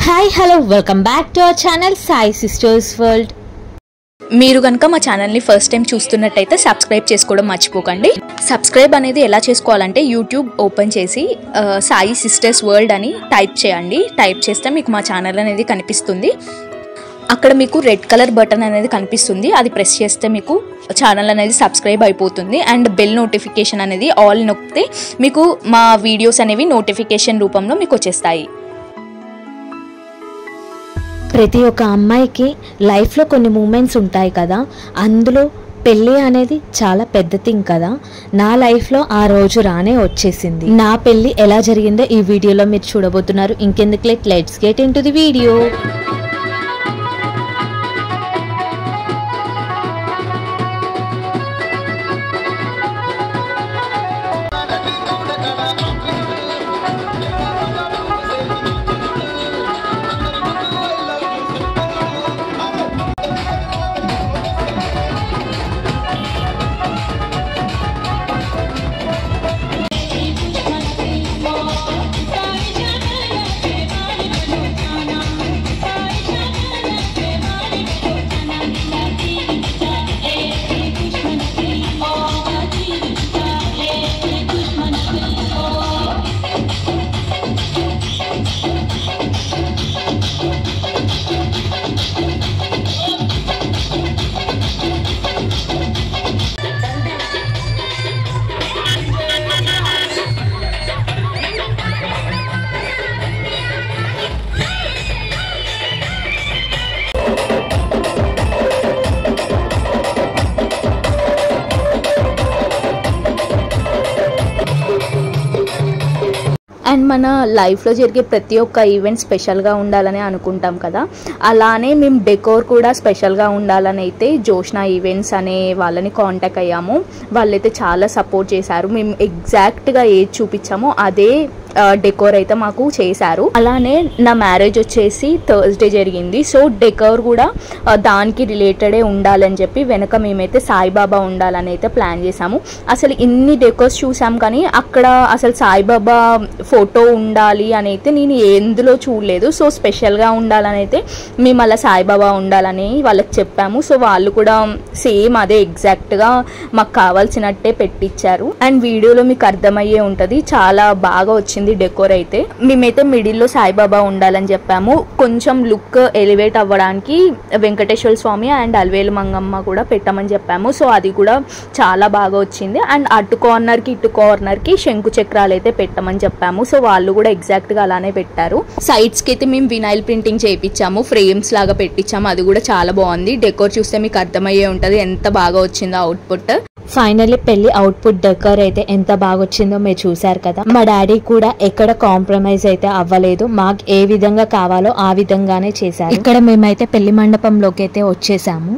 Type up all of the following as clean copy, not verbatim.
Hi hello welcome back to our channel Sai sisters world. మీరు కనుక మా ఛానల్ని ఫస్ట్ టైం చూస్తున్నట్టయితే సబ్స్క్రైబ్ చేసుకోవడం మర్చిపోకండి. సబ్స్క్రైబ్ అనేది ఎలా చేసుకోవాలంటే యూట్యూబ్ ఓపెన్ చేసి సాయి సిస్టర్స్ వరల్డ్ అని టైప్ చేయండి. టైప్ చేస్తే మీకు మా ఛానల్ అనేది కనిపిస్తుంది. అక్కడ మీకు రెడ్ కలర్ బటన్ అనేది కనిపిస్తుంది. అది ప్రెస్ చేస్తే మీకు ఛానల్ అనేది సబ్స్క్రైబ్ అయిపోతుంది. అండ్ బెల్ నోటిఫికేషన్ అనేది ఆల్ నొక్కితే మీకు మా వీడియోస్ అనేవి నోటిఫికేషన్ రూపంలో మీకు వచ్చేస్తాయి. ప్రతి ఒక్క అమ్మాయికి లైఫ్లో కొన్ని మూమెంట్స్ ఉంటాయి కదా, అందులో పెళ్ళి అనేది చాలా పెద్ద థింగ్ కదా. నా లైఫ్లో ఆ రోజు రానే వచ్చేసింది. నా పెళ్ళి ఎలా జరిగిందో ఈ వీడియోలో మీరు చూడబోతున్నారు. ఇంకెందుకు let's get into the video. And మన లైఫ్లో జరిగే ప్రతి ఒక్క ఈవెంట్ స్పెషల్గా ఉండాలని అనుకుంటాం కదా, అలానే మేము డెకోర్ కూడా స్పెషల్గా ఉండాలని అయితే జోష్నా ఈవెంట్స్ అనే వాళ్ళని కాంటాక్ట్ అయ్యాము. వాళ్ళైతే చాలా సపోర్ట్ చేశారు. మేము ఎగ్జాక్ట్గా ఏది చూపించామో అదే డెకోర్ అయితే మాకు చేశారు. అలానే నా మ్యారేజ్ వచ్చేసి థర్స్డే జరిగింది. సో డెకోర్ కూడా దానికి రిలేటెడే ఉండాలని చెప్పి వెనక మేమైతే సాయిబాబా ఉండాలని అయితే ప్లాన్ చేసాము. అసలు ఇన్ని డెకోర్స్ చూసాం కానీ అక్కడ అసలు సాయిబాబా ఫోటో ఉండాలి అని అయితే నేను ఎందులో చూడలేదు. సో స్పెషల్గా ఉండాలని అయితే మేము అలా సాయిబాబా ఉండాలని వాళ్ళకి చెప్పాము. సో వాళ్ళు కూడా సేమ్ అదే ఎగ్జాక్ట్గా మాకు కావాల్సినట్టే పెట్టించారు. అండ్ వీడియోలో మీకు అర్థమయ్యే ఉంటుంది, చాలా బాగా వచ్చింది డెకోర్ అయితే. మేమైతే మిడిల్లో సాయిబాబా ఉండాలని చెప్పాము. కొంచెం లుక్ ఎలివేట్ అవ్వడానికి వెంకటేశ్వర స్వామి అండ్ అలవేలు మంగమ్మ కూడా పెట్టమని చెప్పాము. సో అది కూడా చాలా బాగా వచ్చింది. అండ్ అటు కార్నర్కి ఇటు కార్నర్కి శంకు చక్రాలు అయితే పెట్టమని చెప్పాము. సో వాళ్ళు కూడా ఎగ్జాక్ట్గా అలానే పెట్టారు. సైడ్స్కి అయితే మేము వినైల్ ప్రింటింగ్ చేయించాము, ఫ్రేమ్స్ లాగా పెట్టించాము. అది కూడా చాలా బాగుంది. డెకోర్ చూస్తే మీకు అర్థమయ్యే ఉంటుంది ఎంత బాగా వచ్చిందో అవుట్పుట్. ఫైనల్లీ పెళ్లి అవుట్పుట్ డెకోర్ అయితే ఎంత బాగా వచ్చిందో మీరు చూసారు కదా. మా డాడీ కూడా ఎక్కడ కాంప్రమైజ్ అయితే అవ్వలేదు. మాకు ఏ విధంగా కావాలో ఆ విధంగానే చేశారు. ఇక్కడ మేమైతే పెళ్లి మండపంలోకి అయితే వచ్చేసాము.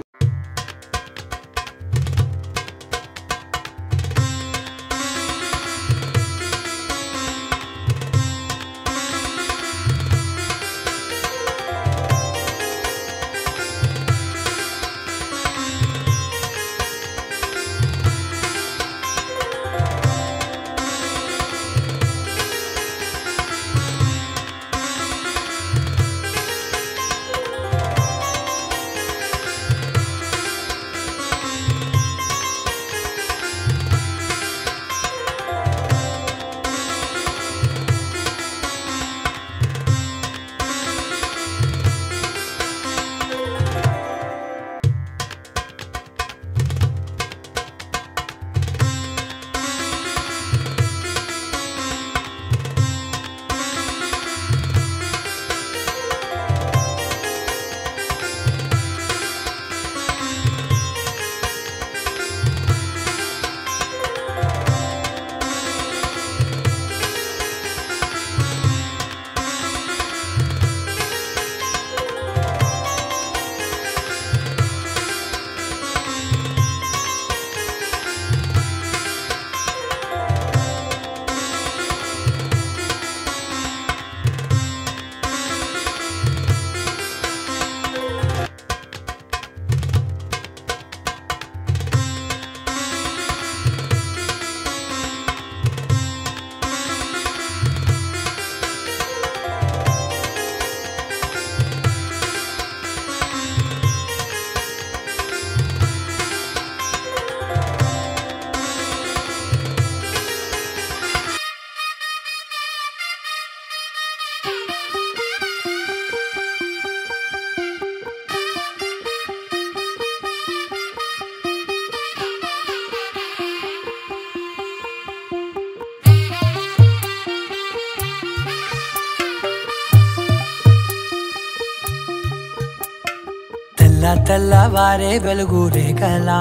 తెల్ల తెల్లవారే వెలుగు రేఖలా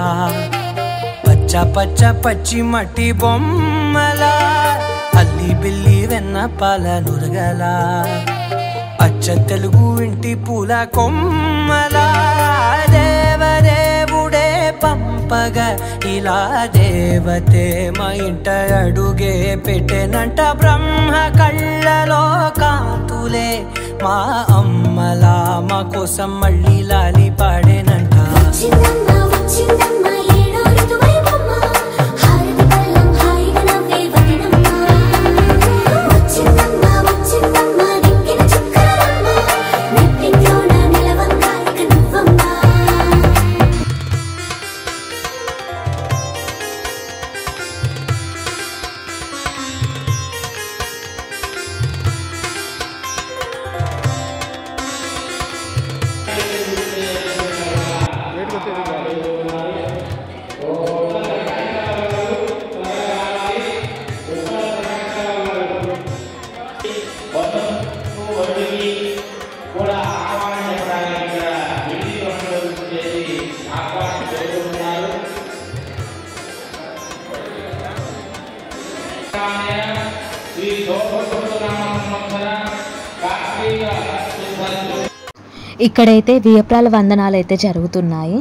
పచ్చ పచ్చ పచ్చి మట్టి బొమ్మలా అల్లి బిల్లి వెన్న పాల నురగలా అచ్చ తెలుగు ఇంటి పూల కొమ్మలా దేవదేవుడే పంపగా ఇలా దేవతే మా ఇంట అడుగే పెట్టెనంట బ్రహ్మ కళ్ళలో కాంతులే మా అమ్మలా మా కోసం మళ్ళీ లాలి పాడేనంట ఇక్కడైతే వియప్రాల వందనాలు అయితే జరుగుతున్నాయి.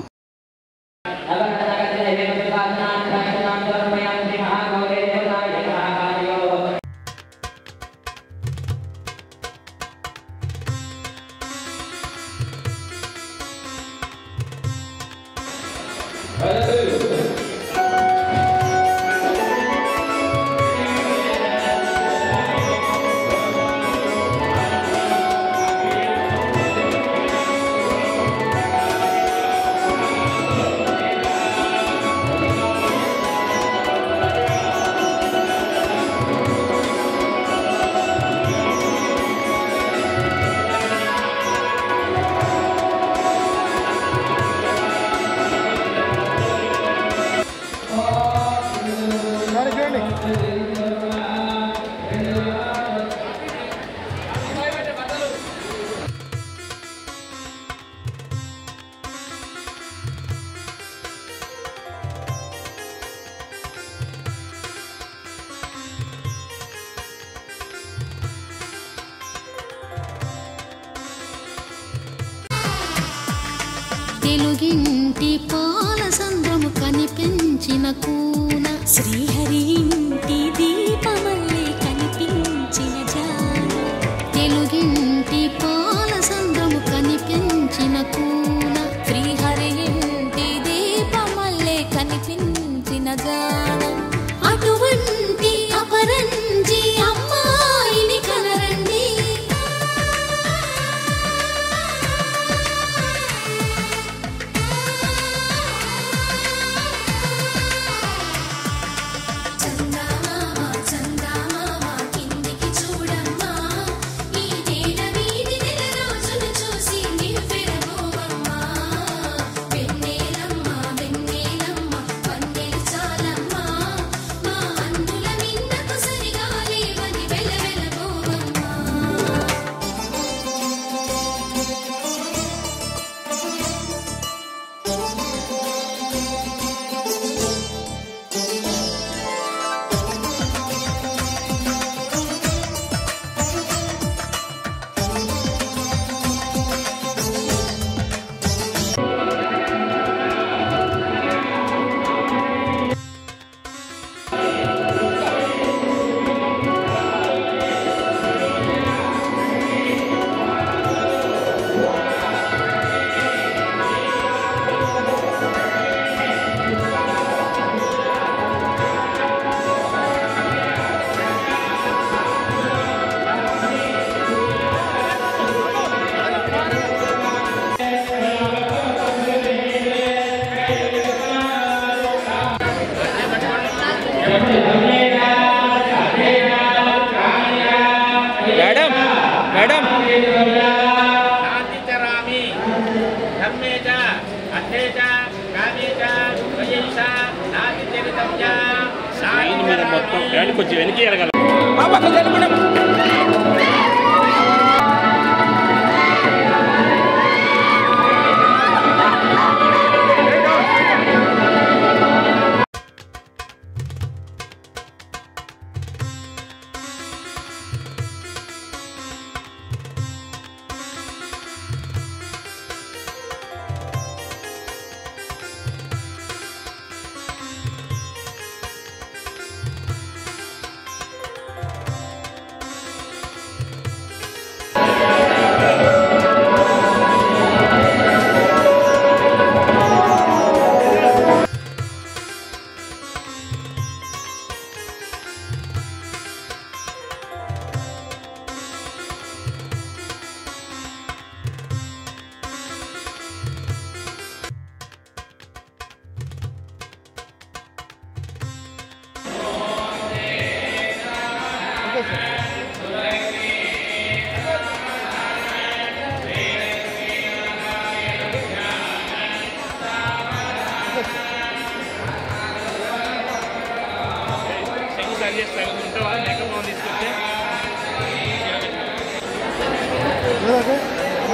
తెలుగింటి పాల సంద్రము కనిపించిన కూన శ్రీహరి ఇంటి దీపమల్లే కనిపించిన జాన తెలుగింటి పాల సంద్రము కనిపించిన కూన శ్రీహరి ఇంటి దీపమల్లే కనిపించిన జాన అటువంటి అపరంజి అమ్మాయిని కనరండి కొంచెం వెనక్కి ఎరగల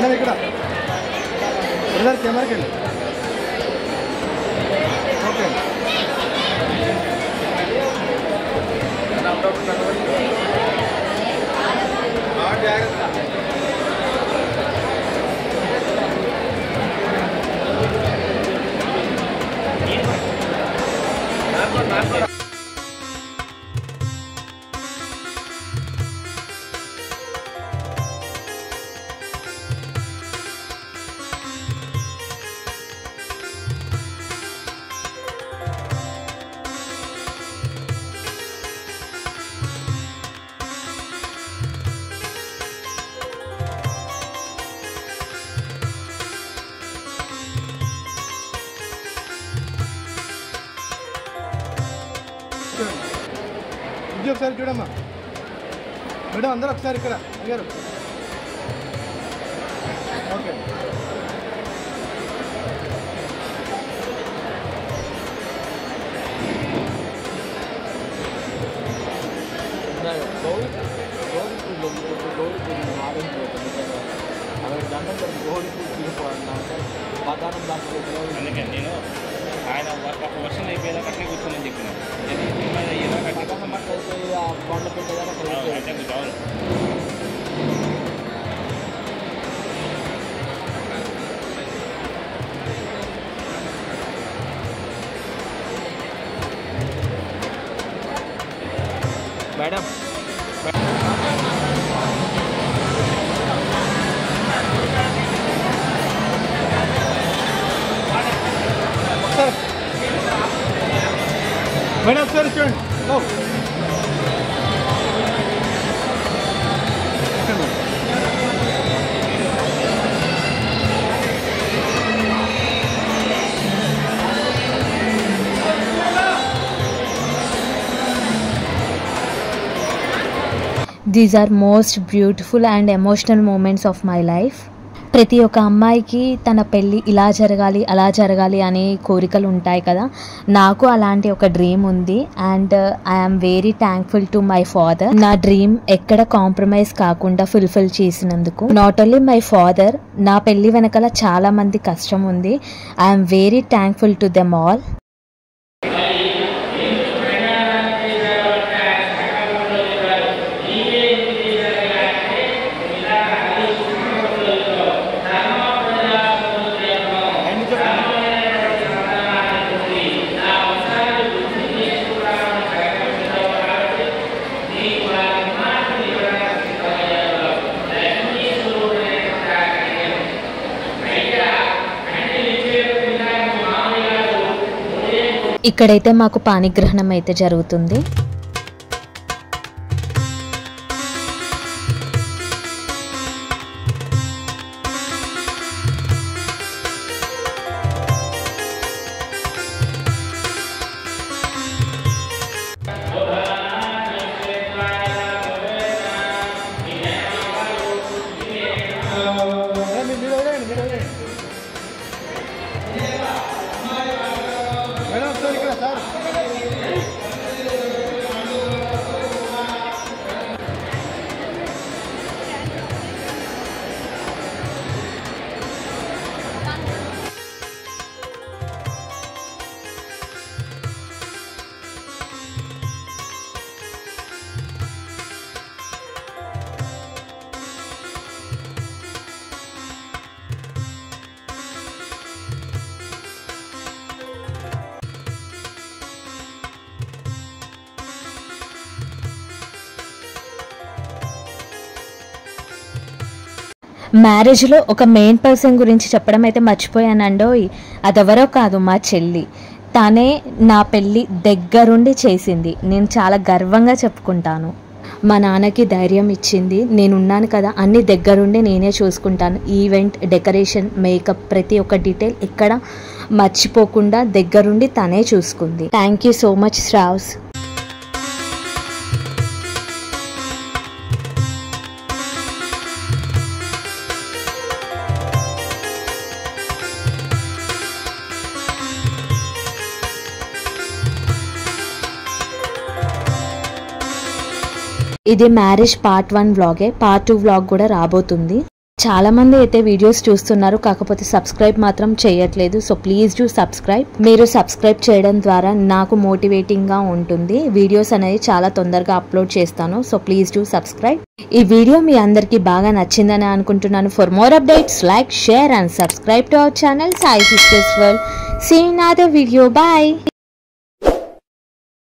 మేడం ఇక్కడ బ్రదర్ కెమెరాకి వెళ్ళి ఓకే ఇది ఒకసారి చూడమ్మా మేడం అందరూ ఒకసారి ఇక్కడ అడిగారు ఓకే అందుకే నేను ఆయన ఒక వర్షం అయిపోయేదాకా అట్లే కూర్చోమని చెప్పినాను అంటే అవును మేడం మేడం ఒకసారి చూడండి these are most beautiful and emotional moments of my life. ప్రతి ఒక్క అమ్మాయికి తన పెళ్ళి ఇలా జరగాలి అలా జరగాలి అనే కోరికలు ఉంటాయి కదా, నాకు అలాంటి ఒక డ్రీమ్ ఉంది. And I'm very thankful to my father, నా డ్రీమ్ ఎక్కడ కాంప్రమైజ్ కాకుండా ఫుల్ఫిల్ చేసినందుకు. నాట్ ఓన్లీ మై ఫాదర్, నా పెళ్ళి వెనకాల చాలా మంది కష్టం ఉంది. I'm very thankful to them all. ఇక్కడైతే మాకు పాణిగ్రహణం అయితే జరుగుతుంది. మేడం ఒకసారి ఇక్కడ సార్ మ్యారేజ్లో ఒక మెయిన్ పర్సన్ గురించి చెప్పడం అయితే మర్చిపోయానండోయ్. అదెవరో కాదు, మా చెల్లి. తనే నా పెళ్ళి దగ్గరుండి చేసింది. నేను చాలా గర్వంగా చెప్పుకుంటాను. మా నాన్నకి ధైర్యం ఇచ్చింది. నేనున్నాను కదా, అన్ని దగ్గరుండి నేనే చూసుకుంటాను. ఈవెంట్, డెకరేషన్, మేకప్, ప్రతి ఒక్క డీటెయిల్ ఎక్కడ మర్చిపోకుండా దగ్గరుండి తనే చూసుకుంది. Thank you so much Shravs. ఇది మ్యారేజ్ పార్ట్ 1 వ్లాగే. పార్ట్ 2 వ్లాగ్ కూడా రాబోతుంది. చాలామంది అయితే వీడియోస్ చూస్తున్నారు, కాకపోతే సబ్స్క్రైబ్ మాత్రం చేయట్లేదు. So please do subscribe. మీరు సబ్స్క్రైబ్ చేయడం ద్వారా నాకు మోటివేటింగ్గా ఉంటుంది. వీడియోస్ అనేది చాలా తొందరగా అప్లోడ్ చేస్తాను. So please do subscribe. ఈ వీడియో మీ అందరికీ బాగా నచ్చిందని అనుకుంటున్నాను. For more updates like, share and subscribe to our channel Sai sisters world. See you in another video. Bye.